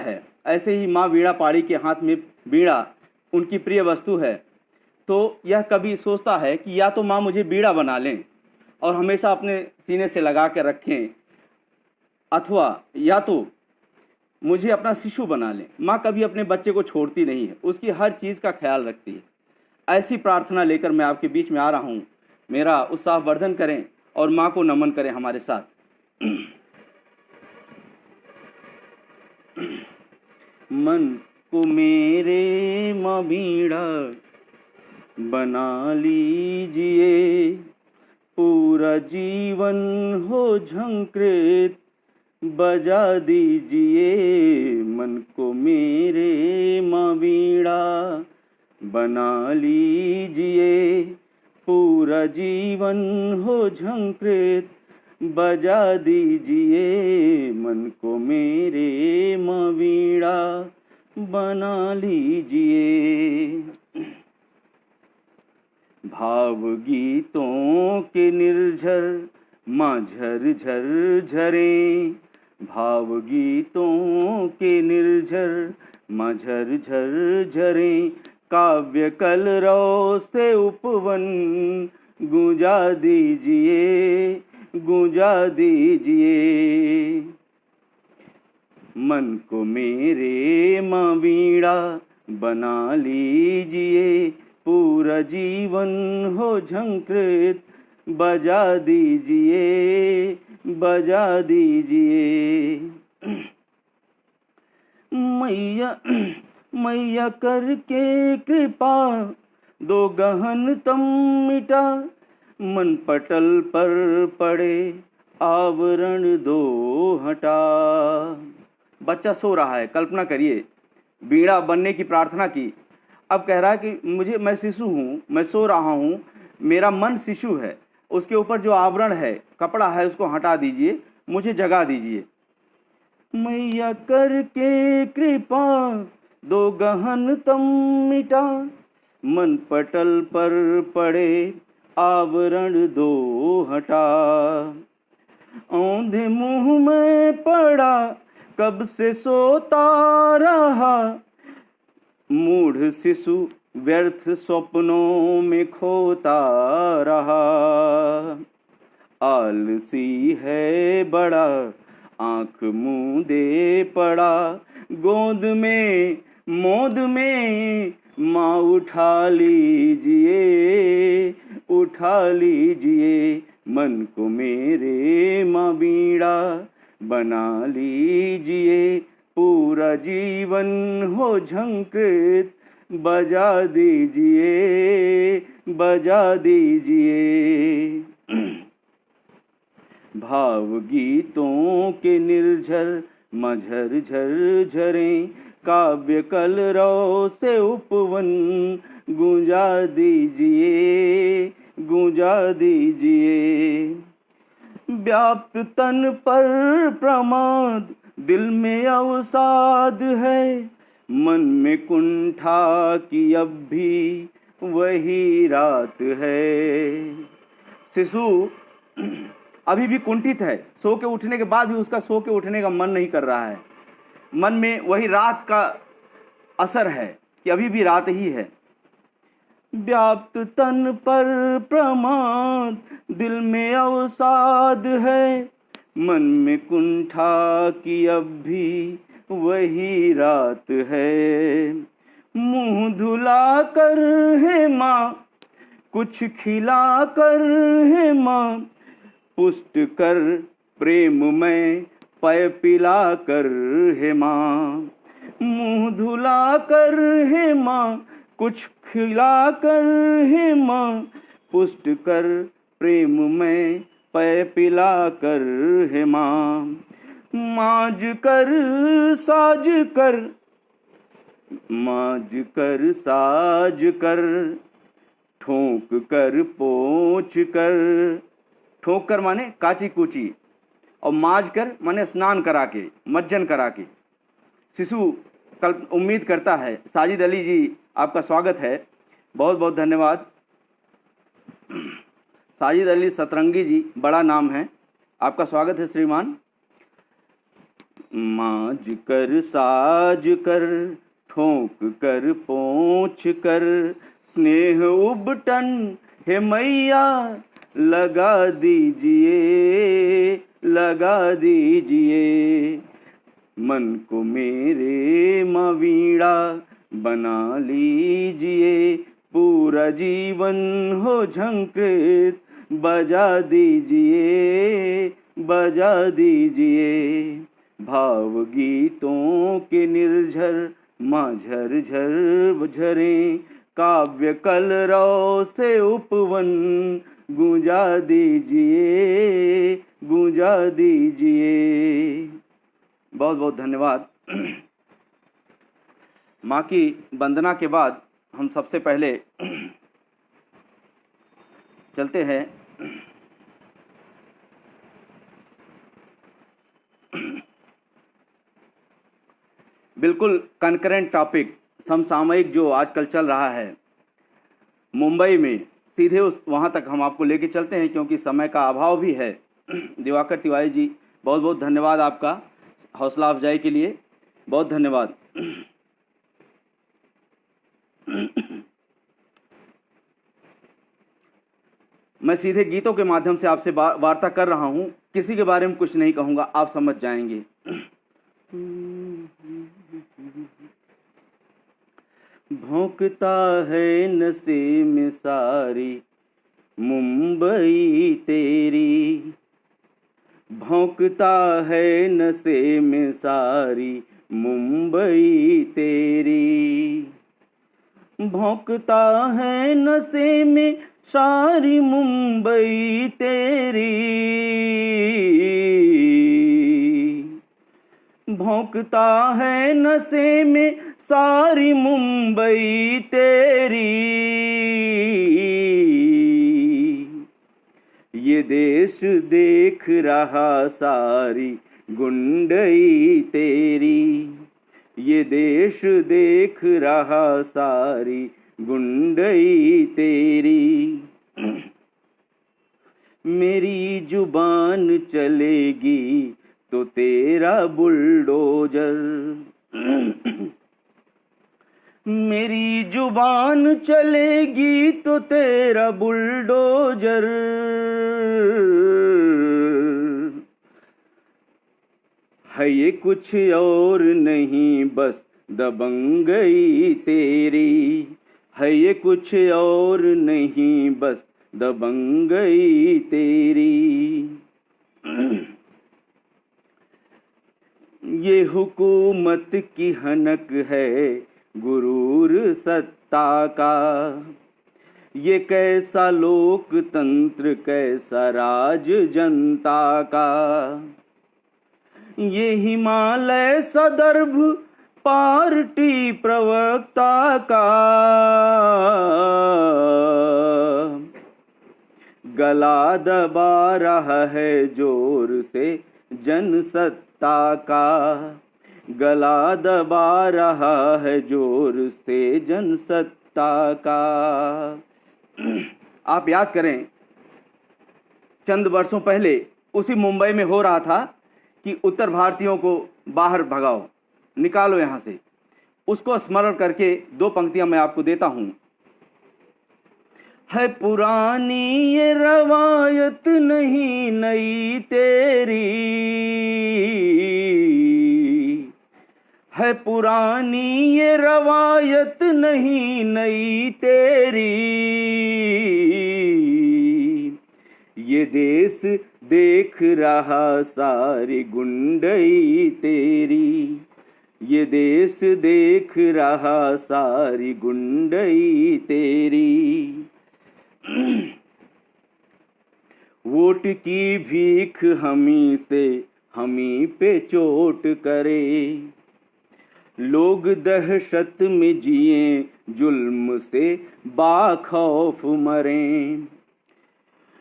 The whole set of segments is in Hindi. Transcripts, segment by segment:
है, ऐसे ही माँ वीणा पाड़ी के हाथ में वीणा उनकी प्रिय वस्तु है। तो यह कभी सोचता है कि या तो माँ मुझे वीणा बना लें और हमेशा अपने सीने से लगा कर रखें, अथवा या तो मुझे अपना शिशु बना लें। माँ कभी अपने बच्चे को छोड़ती नहीं है, उसकी हर चीज़ का ख्याल रखती है। ऐसी प्रार्थना लेकर मैं आपके बीच में आ रहा हूँ। मेरा उत्साह वर्धन करें और माँ को नमन करें हमारे साथ। मन को मेरे माँ वीणा बना लीजिए, पूरा जीवन हो झंकृत बजा दीजिए। मन को मेरे माँ वीणा बना लीजिए, पूरा जीवन हो झंकृत बजा दीजिए। मन को मेरे माँ वीणा बना लीजिए। भाव गीतों के निर्झर माँ झर झर झरे, भाव गीतों के निर्झर माँ झर झर झरे। काव्य कलरव से उपवन गूंजा दीजिए, गूंजा दीजिए। मन को मेरे माँ वीणा बना लीजिए, पूरा जीवन हो झंकृत बजा दीजिए, बजा दीजिए। मैया मैया करके कृपा दो गहन तम मिटा, मन पटल पर पड़े आवरण दो हटा। बच्चा सो रहा है, कल्पना करिए, वीणा बनने की प्रार्थना की। अब कह रहा है कि मैं शिशु हूँ, मैं सो रहा हूँ, मेरा मन शिशु है, उसके ऊपर जो आवरण है, कपड़ा है, उसको हटा दीजिए, मुझे जगा दीजिए। मैया करके कृपा दो गहन तम मिटा, मन पटल पर पड़े आवरण दो हटा। औंधे मुंह में पड़ा कब से सोता रहा, मूढ़ शिशु व्यर्थ स्वप्नों में खोता रहा। आलसी है बड़ा आँख मूंदे पड़ा, गोद में मोद में माँ उठा लीजिए, उठा लीजिए। मन को मेरे माँ वीणा बना लीजिए, पूरा जीवन हो झंकृत बजा दीजिए, बजा दीजिए। भाव गीतों के निर्झर मझर झर झरे, काव्य कलरव से उपवन गूंजा दीजिए, गूंजा दीजिए। व्याप्त तन पर प्रमाद दिल में अवसाद है, मन में कुंठा की अब भी वही रात है। शिशु अभी भी कुंठित है, सो के उठने के बाद भी उसका सो के उठने का मन नहीं कर रहा है। मन में वही रात का असर है कि अभी भी रात ही है। व्याप्त तन पर प्रमाद दिल में अवसाद है, मन में कुंठा की अब भी वही रात है। मुंह धुला कर है माँ, कुछ खिला कर है माँ, पुष्ट कर प्रेम में पय पिला कर है माँ। मुंह धुला कर है माँ, कुछ खिला कर है माँ, पुष्ट कर प्रेम में पय पिला कर है माँ। माज कर साज कर, माज कर साज कर, ठोक कर पोंछ कर। ठोक कर माने काची कूची, और माज कर माने स्नान करा के, मज्जन करा के। शिशु कल उम्मीद करता है। साजिद अली जी आपका स्वागत है, बहुत बहुत धन्यवाद। साजिद अली सतरंगी जी, बड़ा नाम है, आपका स्वागत है श्रीमान। मांज कर साज कर ठोंक कर पोंछ कर स्नेह उबटन हे मैया लगा दीजिए, लगा दीजिए। मन को मेरे माँ वीणा बना लीजिए, पूरा जीवन हो झंकृत बजा दीजिए, बजा दीजिए। भाव गीतों के निर्झर माँ झरझर झरें, काव्य कलरव से उपवन गूंजा दीजिए, गूंजा दीजिए। बहुत बहुत धन्यवाद। माँ की वंदना के बाद हम सबसे पहले चलते हैं बिल्कुल कनकरेंट टॉपिक, समसामयिक जो आजकल चल रहा है मुंबई में, सीधे उस वहाँ तक हम आपको लेके चलते हैं क्योंकि समय का अभाव भी है। दिवाकर तिवारी जी, बहुत बहुत धन्यवाद आपका हौसला अफजाई के लिए, बहुत धन्यवाद। मैं सीधे गीतों के माध्यम से आपसे वार्ता कर रहा हूं, किसी के बारे में कुछ नहीं कहूंगा, आप समझ जाएंगे। भौंकता है नशे में सारी मुंबई तेरी, भौंकता है नशे में सारी मुंबई तेरी, भौंकता है नशे में सारी मुंबई तेरी, भौंकता है नशे में सारी मुंबई तेरी। ये देश देख रहा सारी गुंडई तेरी, ये देश देख रहा सारी गुंडई तेरी। मेरी जुबान चलेगी तो तेरा बुलडोजर, मेरी जुबान चलेगी तो तेरा बुलडोजर, है ये कुछ और नहीं बस दबंगई तेरी, है ये कुछ और नहीं बस दबंगई तेरी। ये हुकूमत की हनक है गुरूर सत्ता का, ये कैसा लोकतंत्र कैसा राज जनता का, ये हिमालय सदर्भ पार्टी प्रवक्ता का, गला दबा रहा है जोर से जनसत्ता का, गला दबा रहा है जोर से जनसत्ता का। आप याद करें, चंद वर्षों पहले उसी मुंबई में हो रहा था कि उत्तर भारतीयों को बाहर भगाओ, निकालो यहाँ से। उसको स्मरण करके दो पंक्तियां मैं आपको देता हूं। है पुरानी ये रवायत नहीं नई तेरी, है पुरानी ये रवायत नहीं नई तेरी, ये देश देख रहा सारी गुंडई तेरी, ये देश देख रहा सारी गुंडई तेरी। वोट की भीख हमी से हमी पे चोट करे, लोग दहशत में जिए जुल्म से बाखौफ मरें।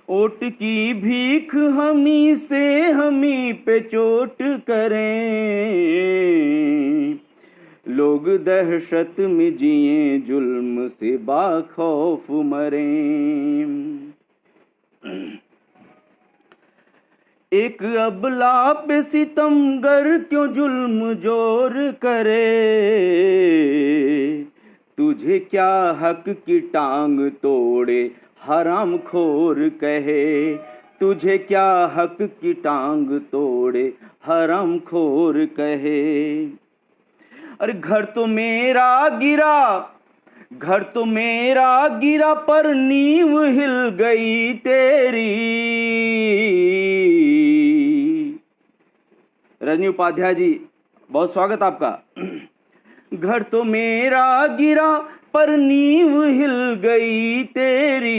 वोट की भीख हमी से हमी पे चोट करें, लोग दहशत में जिए जुल्म से बाखौफ मरें। एक अबला पे सितमगर क्यों जुल्म जोर करे, तुझे क्या हक की टांग तोड़े हराम खोर कहे, तुझे क्या हक की टांग तोड़े हराम खोर कहे। अरे घर तो मेरा गिरा, घर तो मेरा गिरा पर नींव हिल गई तेरी। रजनी उपाध्याय जी, बहुत स्वागत आपका। घर तो मेरा गिरा पर नींव हिल गई तेरी,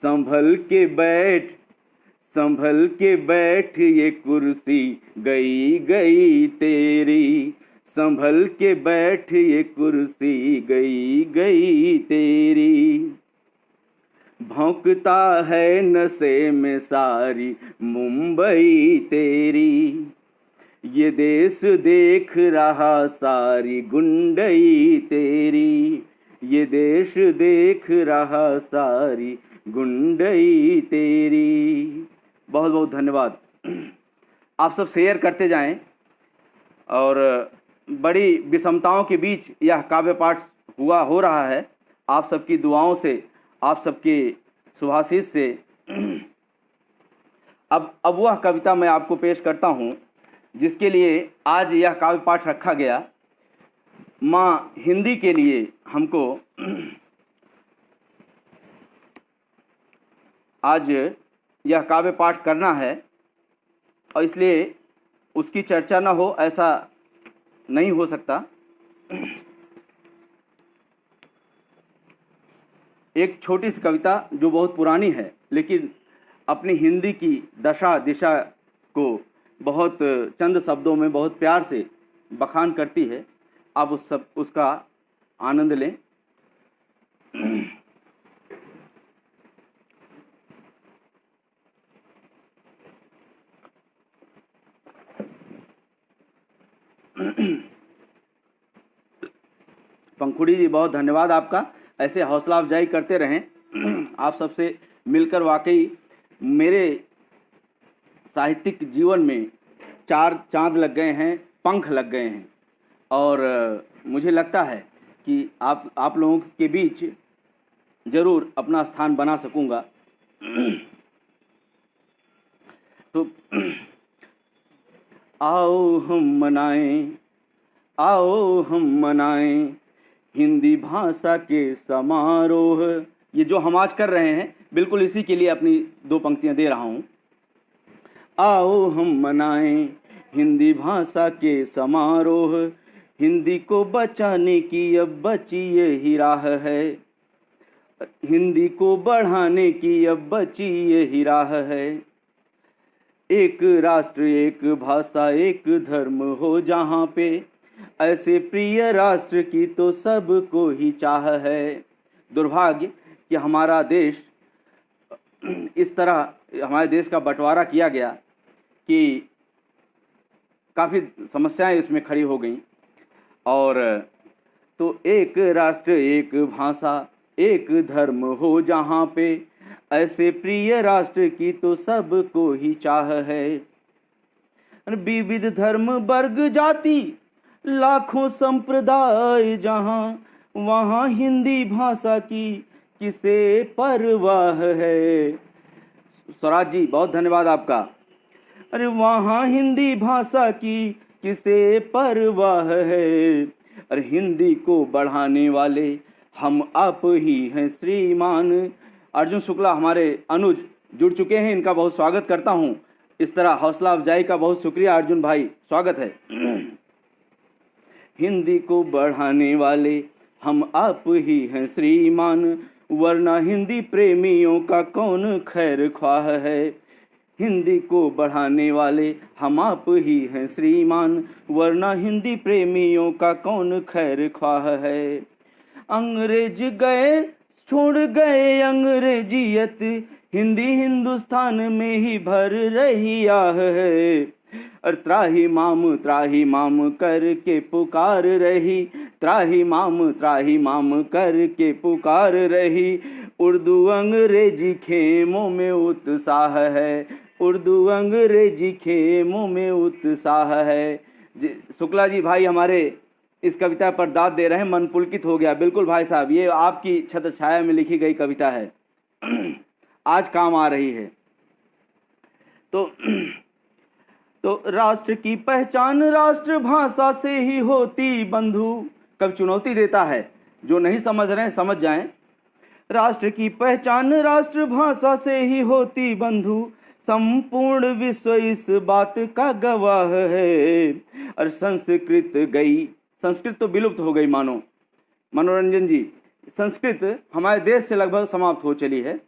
संभल के बैठ, संभल के बैठ ये कुर्सी गई गई तेरी, संभल के बैठ ये कुर्सी गई गई तेरी। भौंकता है नशे में सारी मुंबई तेरी, ये देश देख रहा सारी गुंडई तेरी, ये देश देख रहा सारी गुंडई तेरी। बहुत बहुत धन्यवाद। आप सब शेयर करते जाएं और बड़ी विषमताओं के बीच यह काव्य पाठ हो रहा है। आप सबकी दुआओं से, आप सबके शुभाशीष से अब वह कविता मैं आपको पेश करता हूँ जिसके लिए आज यह काव्य पाठ रखा गया। माँ हिंदी के लिए हमको आज यह काव्य पाठ करना है और इसलिए उसकी चर्चा न हो ऐसा नहीं हो सकता। एक छोटी सी कविता जो बहुत पुरानी है लेकिन अपनी हिंदी की दशा दिशा को बहुत चंद शब्दों में बहुत प्यार से बखान करती है। आप उसका आनंद लें। पंखुड़ी जी, बहुत धन्यवाद आपका, ऐसे हौसला अफजाई करते रहें। आप सबसे मिलकर वाकई मेरे साहित्यिक जीवन में चार चांद लग गए हैं, पंख लग गए हैं और मुझे लगता है कि आप लोगों के बीच ज़रूर अपना स्थान बना सकूंगा। तो आओ हम मनाएं, आओ हम मनाएं हिंदी भाषा के समारोह। ये जो हम आज कर रहे हैं बिल्कुल इसी के लिए अपनी दो पंक्तियां दे रहा हूँ। आओ हम मनाएं हिंदी भाषा के समारोह, हिंदी को बचाने की अब बची यही राह है, हिंदी को बढ़ाने की अब बची यही राह है। एक राष्ट्र एक भाषा एक धर्म हो जहाँ पे, ऐसे प्रिय राष्ट्र की तो सबको ही चाह है। दुर्भाग्य कि हमारा देश इस तरह, हमारे देश का बंटवारा किया गया कि काफ़ी समस्याएं इसमें खड़ी हो गई। और तो एक राष्ट्र एक भाषा एक धर्म हो जहाँ पे, ऐसे प्रिय राष्ट्र की तो सबको ही चाह है। विविध धर्म वर्ग जाति लाखों संप्रदाय जहाँ, वहाँ हिंदी भाषा की किसे परवाह है। स्वराज जी, बहुत धन्यवाद आपका। अरे वहाँ हिंदी भाषा की किसे परवाह है, अरे हिंदी को बढ़ाने वाले हम आप ही हैं श्रीमान। अर्जुन शुक्ला हमारे अनुज जुड़ चुके हैं, इनका बहुत स्वागत करता हूँ। इस तरह हौसला अफजाई का बहुत शुक्रिया अर्जुन भाई, स्वागत है। हिंदी को बढ़ाने वाले हम आप ही हैं श्रीमान, वरना हिंदी प्रेमियों का कौन खैर ख्वाह है। हिंदी को बढ़ाने वाले हम आप ही हैं श्रीमान, वरना हिंदी प्रेमियों का कौन खैर ख्वाह है। अंग्रेज गए छोड़ गए अंग्रेजियत, हिंदी हिंदुस्तान में ही भर रही आह है। और त्राही माम करके पुकार रही, त्राही माम करके पुकार रही। उर्दू अंग्रेजी खेमों में उत्साह है, उर्दू अंग्रेजी खेमों में उत्साह है। शुक्ला जी भाई हमारे इस कविता पर दाद दे रहे हैं, मन पुलकित हो गया। बिल्कुल भाई साहब, ये आपकी छत्र छाया में लिखी गई कविता है, आज काम आ रही है। तो राष्ट्र की पहचान राष्ट्र भाषा से ही होती बंधु। कवि चुनौती देता है, जो नहीं समझ रहे हैं समझ जाएं। राष्ट्र की पहचान राष्ट्र भाषा से ही होती बंधु, संपूर्ण विश्व इस बात का गवाह है। और संस्कृत गई, संस्कृत तो विलुप्त हो गई मानो। मनोरंजन जी, संस्कृत हमारे देश से लगभग समाप्त हो चली है।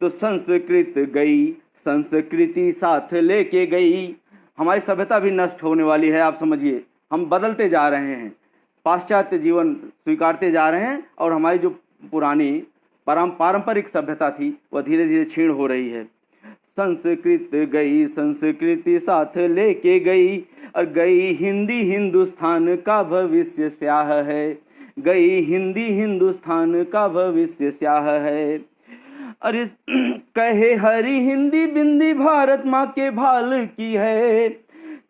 तो संस्कृत गई, संस्कृति साथ लेके गई। हमारी सभ्यता भी नष्ट होने वाली है, आप समझिए। हम बदलते जा रहे हैं, पाश्चात्य जीवन स्वीकारते जा रहे हैं, और हमारी जो पुरानी पारंपरिक सभ्यता थी वह धीरे धीरे क्षीण हो रही है। संस्कृत गई, संस्कृति साथ लेके गई, और गई हिंदी हिंदुस्तान का भविष्य स्याह है, गई हिंदी हिंदुस्तान का भविष्य स्याह है। अरे कहे हरी हिंदी बिंदी भारत माँ के भाल की है,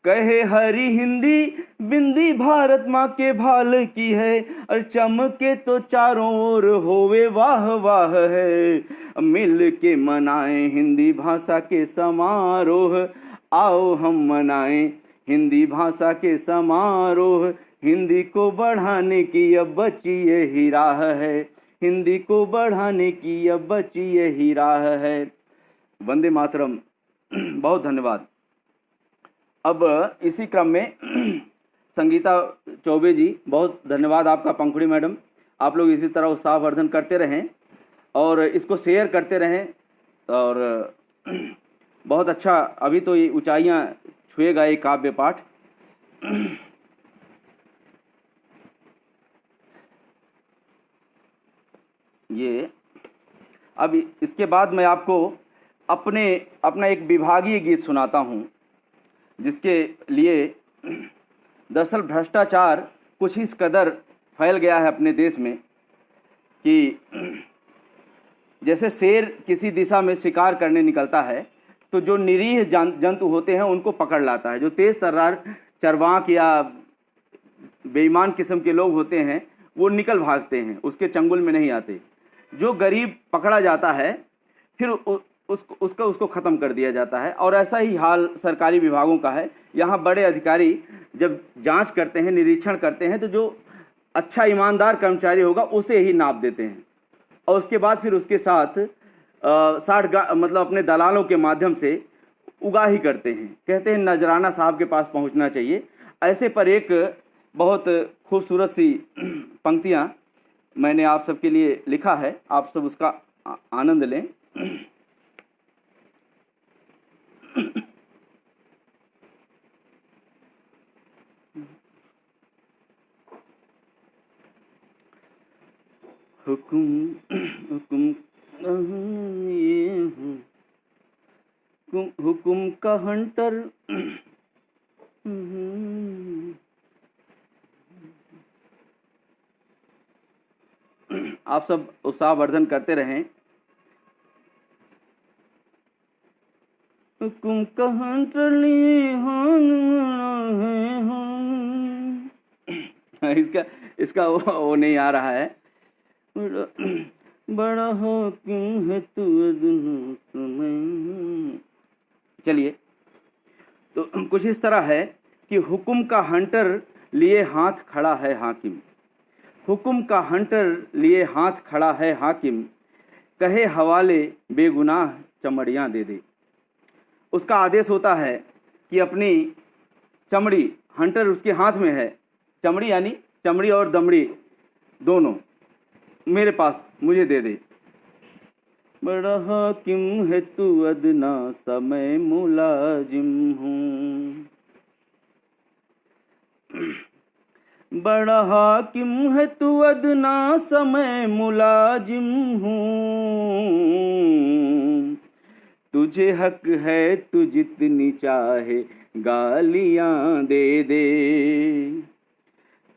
कहे हरी हिंदी बिंदी भारत माँ के भाल की है। और चमके तो चारों ओर होवे वाह वाह है, मिल के मनाएं हिंदी भाषा के समारोह। आओ हम मनाएं हिंदी भाषा के समारोह, हिंदी को बढ़ाने की अब बची यही राह है, हिंदी को बढ़ाने की अब बची यही राह है। वंदे मातरम। बहुत धन्यवाद। अब इसी क्रम में संगीता चौबे जी, बहुत धन्यवाद आपका। पंखुड़ी मैडम, आप लोग इसी तरह उत्साहवर्धन करते रहें और इसको शेयर करते रहें, और बहुत अच्छा। अभी तो ये ऊंचाइयां छुएगा ये काव्य पाठ। ये अब इसके बाद मैं आपको अपना एक विभागीय गीत सुनाता हूं, जिसके लिए दरअसल भ्रष्टाचार कुछ इस कदर फैल गया है अपने देश में कि जैसे शेर किसी दिशा में शिकार करने निकलता है तो जो निरीह जंतु होते हैं उनको पकड़ लाता है। जो तेज तर्रार चरवाक या बेईमान किस्म के लोग होते हैं वो निकल भागते हैं, उसके चंगुल में नहीं आते। जो गरीब पकड़ा जाता है फिर उसको ख़त्म कर दिया जाता है। और ऐसा ही हाल सरकारी विभागों का है। यहाँ बड़े अधिकारी जब जांच करते हैं, निरीक्षण करते हैं, तो जो अच्छा ईमानदार कर्मचारी होगा उसे ही नाप देते हैं, और उसके बाद फिर उसके साथ मतलब अपने दलालों के माध्यम से उगाही करते हैं। कहते हैं नजराना साहब के पास पहुँचना चाहिए। ऐसे पर एक बहुत खूबसूरत सी पंक्तियाँ मैंने आप सबके लिए लिखा है, आप सब उसका आनंद लें। हुकुम का हंटर आप सब उत्साहवर्धन करते रहें। हुकुम का हंटर लिए इसका वो नहीं आ रहा है। बड़ा हो क्यों है तू समय। चलिए, तो कुछ इस तरह है कि हुकुम का हंटर लिए हाथ खड़ा है हाकिम, हुकुम का हंटर लिए हाथ खड़ा है हाकिम, कहे हवाले बेगुनाह चमड़ियाँ दे दे। उसका आदेश होता है कि अपनी चमड़ी, हंटर उसके हाथ में है, चमड़ी यानी चमड़ी और दमड़ी दोनों मेरे पास, मुझे दे दे। बड़ा हाकिम है तू अदना सा मैं मुलाजिम हूँ, बड़ा हाकिम है तू अदना सा मैं मुलाजिम हूँ, तुझे हक है तू जितनी चाहे गालियाँ दे दे,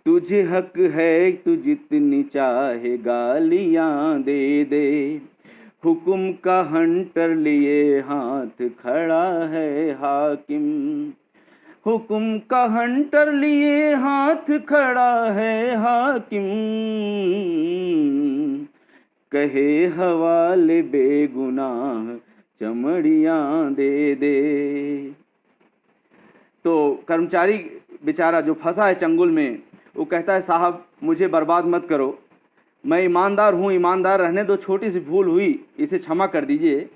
तुझे हक है तू जितनी चाहे गालियां दे दे, हुक्म का हंटर लिए हाथ खड़ा है हाकिम, हुक्म का हंटर लिए हाथ खड़ा है हाकिम, कहे हवाले बेगुनाह चमड़ियां दे दे। तो कर्मचारी बेचारा जो फंसा है चंगुल में, वो कहता है साहब मुझे बर्बाद मत करो, मैं ईमानदार हूँ, ईमानदार रहने दो, छोटी सी भूल हुई, इसे क्षमा कर दीजिए।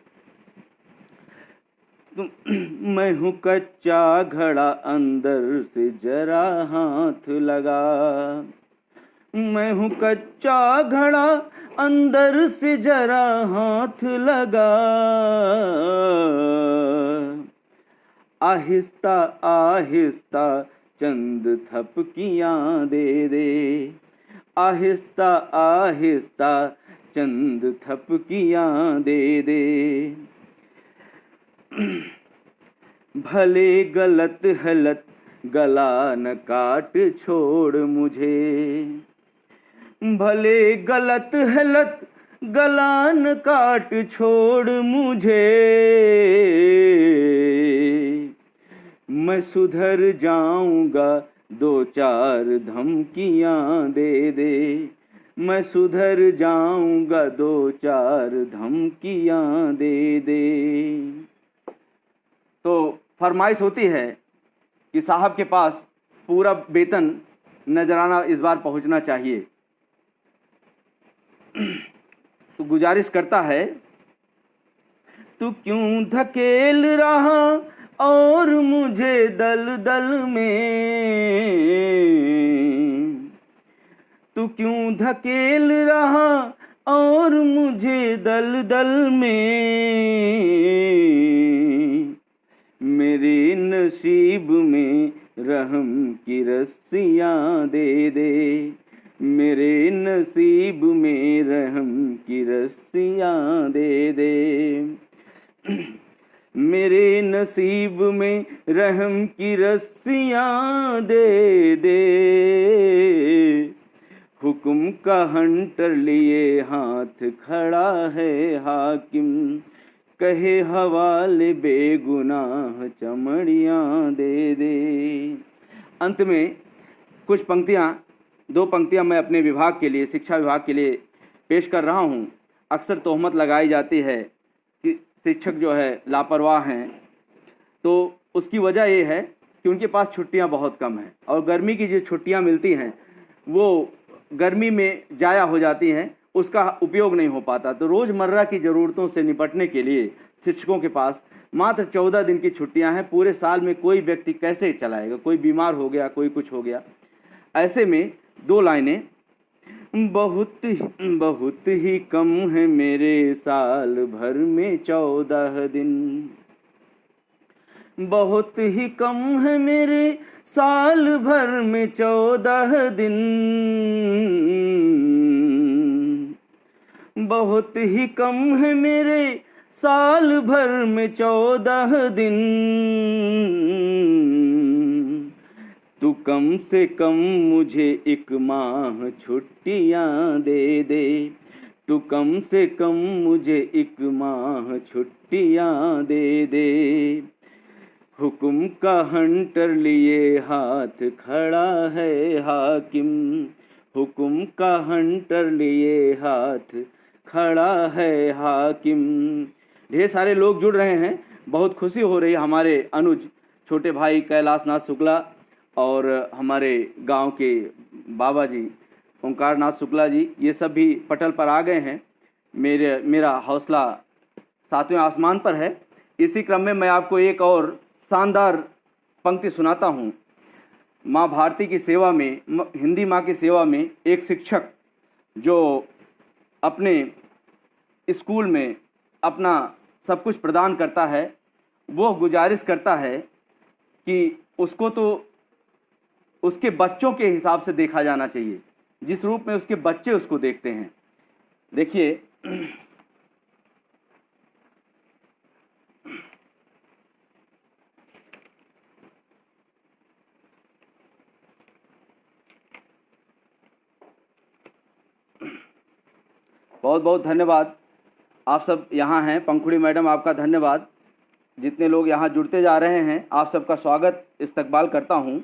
मैं हूँ कच्चा घड़ा अंदर से जरा हाथ लगा, मैं हूँ कच्चा घड़ा अंदर से जरा हाथ लगा, आहिस्ता आहिस्ता चंद थपकियां दे दे, आहिस्ता आहिस्ता चंद थपकियां दे दे, भले गलत हलत गला न काट छोड़ मुझे, भले गलत हलत गला न काट छोड़ मुझे, मैं सुधर जाऊंगा दो चार धमकियां दे दे, मैं सुधर जाऊंगा दो चार धमकियां दे दे। तो फरमाइश होती है कि साहब के पास पूरा वेतन नजराना इस बार पहुंचना चाहिए। तो गुजारिश करता है, तू क्यों धकेल रहा और मुझे दल दल में, तू क्यों धकेल रहा और मुझे दल दल में, मेरे नसीब में रहम की रस्सियां दे दे, मेरे नसीब में रहम की रस्सियां दे दे, मेरे नसीब में रहम की रस्सियां दे दे, हुक्म का हंटर लिए हाथ खड़ा है हाकिम, कहे हवाले बेगुनाह चमड़ियां दे दे। अंत में कुछ पंक्तियां, दो पंक्तियां मैं अपने विभाग के लिए, शिक्षा विभाग के लिए पेश कर रहा हूं। अक्सर तोहमत लगाई जाती है कि शिक्षक जो है लापरवाह हैं, तो उसकी वजह ये है कि उनके पास छुट्टियां बहुत कम हैं और गर्मी की जो छुट्टियां मिलती हैं वो गर्मी में जाया हो जाती हैं, उसका उपयोग नहीं हो पाता। तो रोज़मर्रा की ज़रूरतों से निपटने के लिए शिक्षकों के पास मात्र 14 दिन की छुट्टियां हैं। पूरे साल में कोई व्यक्ति कैसे चलाएगा, कोई बीमार हो गया, कोई कुछ हो गया। ऐसे में दो लाइनें, बहुत ही कम है मेरे साल भर में 14 दिन, बहुत ही कम है मेरे साल भर में 14 दिन, बहुत ही कम है मेरे साल भर में 14 दिन, तू कम से कम मुझे एक माह छुट्टियां दे दे, तू कम से कम मुझे एक माह छुट्टियां दे दे, हुक्म का हंटर लिए हाथ खड़ा है हाकिम, हुक्म का हंटर लिए हाथ खड़ा है हाकिम। ढेर सारे लोग जुड़ रहे हैं, बहुत खुशी हो रही है। हमारे अनुज छोटे भाई कैलाश नाथ शुक्ला और हमारे गांव के बाबा जी ओंकार नाथ शुक्ला जी, ये सब भी पटल पर आ गए हैं। मेरा हौसला 7वें आसमान पर है। इसी क्रम में मैं आपको एक और शानदार पंक्ति सुनाता हूँ। माँ भारती की सेवा में, हिंदी माँ की सेवा में एक शिक्षक जो अपने स्कूल में अपना सब कुछ प्रदान करता है, वो गुजारिश करता है कि उसको तो उसके बच्चों के हिसाब से देखा जाना चाहिए, जिस रूप में उसके बच्चे उसको देखते हैं। देखिए, बहुत बहुत धन्यवाद। आप सब यहाँ हैं, पंखुड़ी मैडम आपका धन्यवाद। जितने लोग यहाँ जुड़ते जा रहे हैं, आप सबका स्वागत इस्तकबाल करता हूँ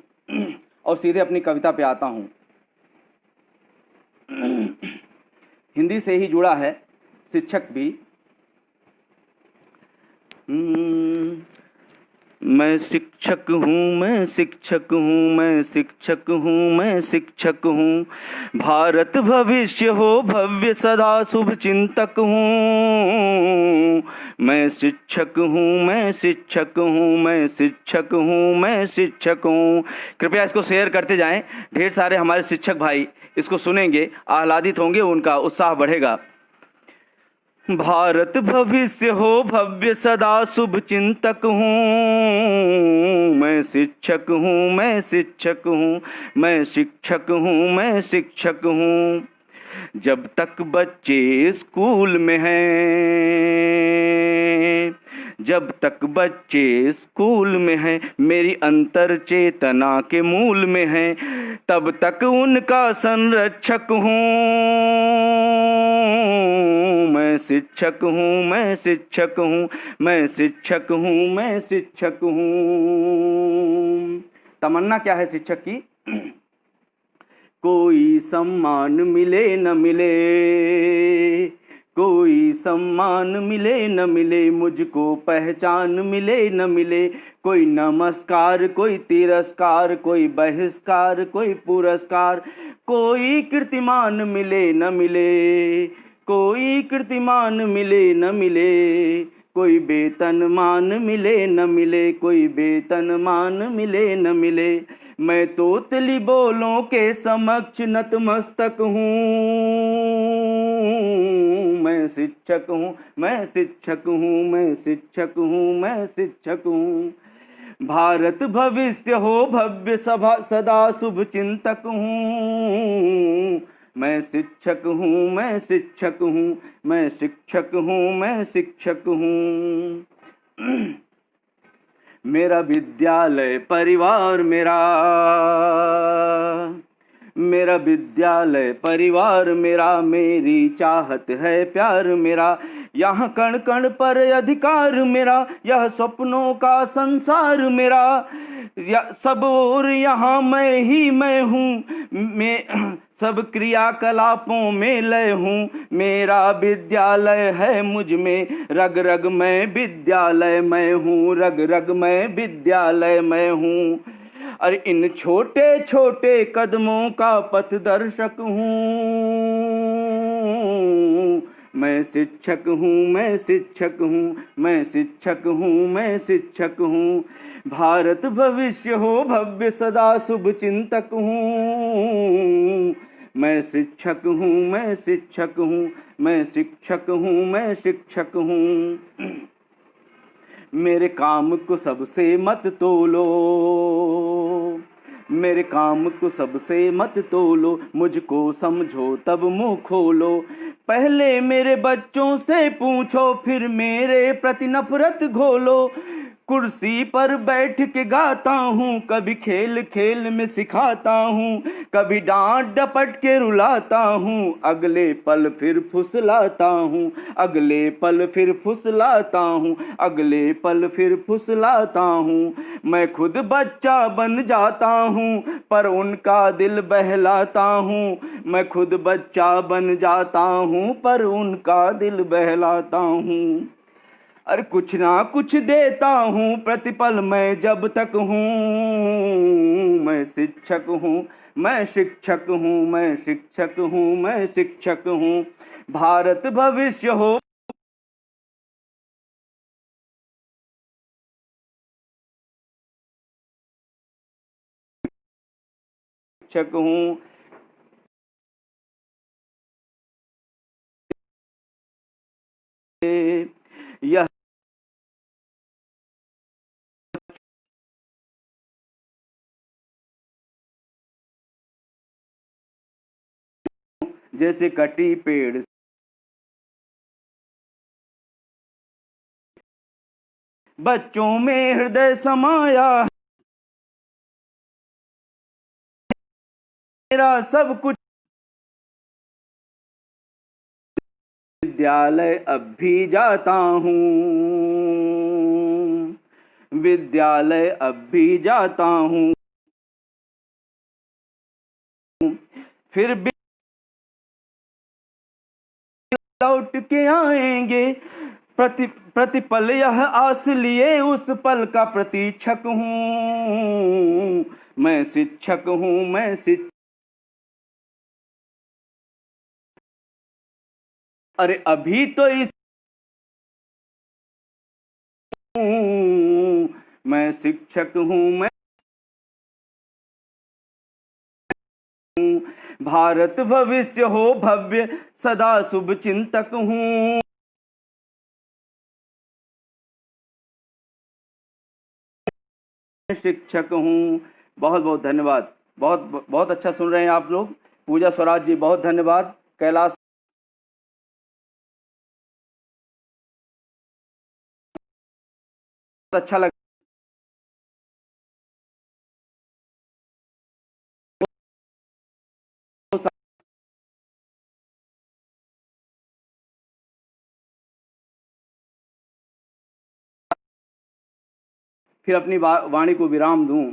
और सीधे अपनी कविता पे आता हूँ। हिंदी से ही जुड़ा है, शिक्षक भी। मैं शिक्षक हूँ, मैं शिक्षक हूँ, मैं शिक्षक हूँ, मैं शिक्षक हूँ। भारत भविष्य हो भव्य सदा शुभ चिंतक हूँ। मैं शिक्षक हूँ, मैं शिक्षक हूँ, मैं शिक्षक हूँ, मैं शिक्षक हूँ। कृपया इसको शेयर करते जाएं। ढेर सारे हमारे शिक्षक भाई इसको सुनेंगे, आह्लादित होंगे, उनका उत्साह बढ़ेगा। भारत भविष्य हो भव्य सदा शुभ चिंतक हूँ। मैं शिक्षक हूँ, मैं शिक्षक हूँ, मैं शिक्षक हूँ, मैं शिक्षक हूँ। जब तक बच्चे स्कूल में हैं, जब तक बच्चे स्कूल में हैं, मेरी अंतर चेतना के मूल में हैं, तब तक उनका संरक्षक हूँ। मैं शिक्षक हूँ, मैं शिक्षक हूँ, मैं शिक्षक हूँ, मैं शिक्षक हूँ। तमन्ना क्या है शिक्षक की? कोई सम्मान मिले न मिले, कोई सम्मान मिले न मिले, मुझको पहचान मिले न मिले, कोई नमस्कार, कोई तिरस्कार, कोई बहिष्कार, कोई पुरस्कार, कोई कीर्तिमान मिले न मिले, कोई कीर्तिमान मिले न मिले, कोई वेतन मान मिले न मिले, कोई वेतन मान मिले न मिले। मैं तोतली बोलों के समक्ष नतमस्तक हूँ। मैं शिक्षक हूँ, मैं शिक्षक हूँ, मैं शिक्षक हूँ, मैं शिक्षक हूँ। भारत भविष्य हो भव्य सदा शुभ चिंतक हूँ। मैं शिक्षक हूँ, मैं शिक्षक हूँ, मैं शिक्षक हूँ, मैं शिक्षक हूँ। मेरा विद्यालय परिवार मेरा, मेरा विद्यालय परिवार मेरा, मेरी चाहत है प्यार मेरा, यहाँ कण कण पर अधिकार मेरा, यह सपनों का संसार मेरा, सब और यहाँ मैं ही मैं हूँ, मैं सब क्रियाकलापों में लय हूँ। मेरा विद्यालय है मुझ में, रग रग में विद्यालय मैं हूँ, रग रग में विद्यालय मैं हूँ। अरे इन छोटे छोटे कदमों का पथदर्शक हूँ। मैं शिक्षक हूँ, मैं शिक्षक हूँ, मैं शिक्षक हूँ, मैं शिक्षक हूँ। भारत भविष्य हो भव्य सदा शुभ चिंतक हूँ। मैं शिक्षक हूँ, मैं शिक्षक हूँ, मैं शिक्षक हूँ, मैं शिक्षक हूँ। मेरे काम को सबसे मत तोलो, मेरे काम को सबसे मत तोलो, मुझको समझो तब मुंह खोलो। पहले मेरे बच्चों से पूछो, फिर मेरे प्रति नफरत घोलो। कुर्सी पर बैठ के गाता हूँ, कभी खेल खेल में सिखाता हूँ, कभी डांट डपट के रुलाता हूँ, अगले पल फिर फुसलाता हूँ, अगले पल फिर फुसलाता हूँ, अगले पल फिर फुसलाता हूँ। मैं खुद बच्चा बन जाता हूँ, पर उनका दिल बहलाता हूँ। मैं खुद बच्चा बन जाता हूँ, पर उनका दिल बहलाता हूँ। अरे कुछ ना कुछ देता हूँ प्रतिपल मैं जब तक हूँ। मैं शिक्षक हूँ, मैं शिक्षक हूँ, मैं शिक्षक हूँ, मैं शिक्षक हूँ। भारत भविष्य हो शिक्षक हूँ। यह जैसे कटी पेड़ बच्चों में हृदय समाया, मेरा सब कुछ विद्यालय अब भी जाता हूँ, विद्यालय अब भी जाता हूँ, फिर भी लौट के आएंगे। प्रतिपल यह आस लिए उस पल का प्रतीक्षक हूँ, मैं शिक्षक हूँ, मैं शिक्षक। अरे अभी तो इस हूँ, मैं शिक्षक हूँ, मैं भारत भविष्य हो भव्य सदा शुभ चिंतक हूँ, शिक्षक हूँ। बहुत बहुत धन्यवाद। बहुत बहुत अच्छा सुन रहे हैं आप लोग। पूजा स्वराज जी बहुत धन्यवाद। कैलाश अच्छा लगा। फिर अपनी वाणी को विराम दूं।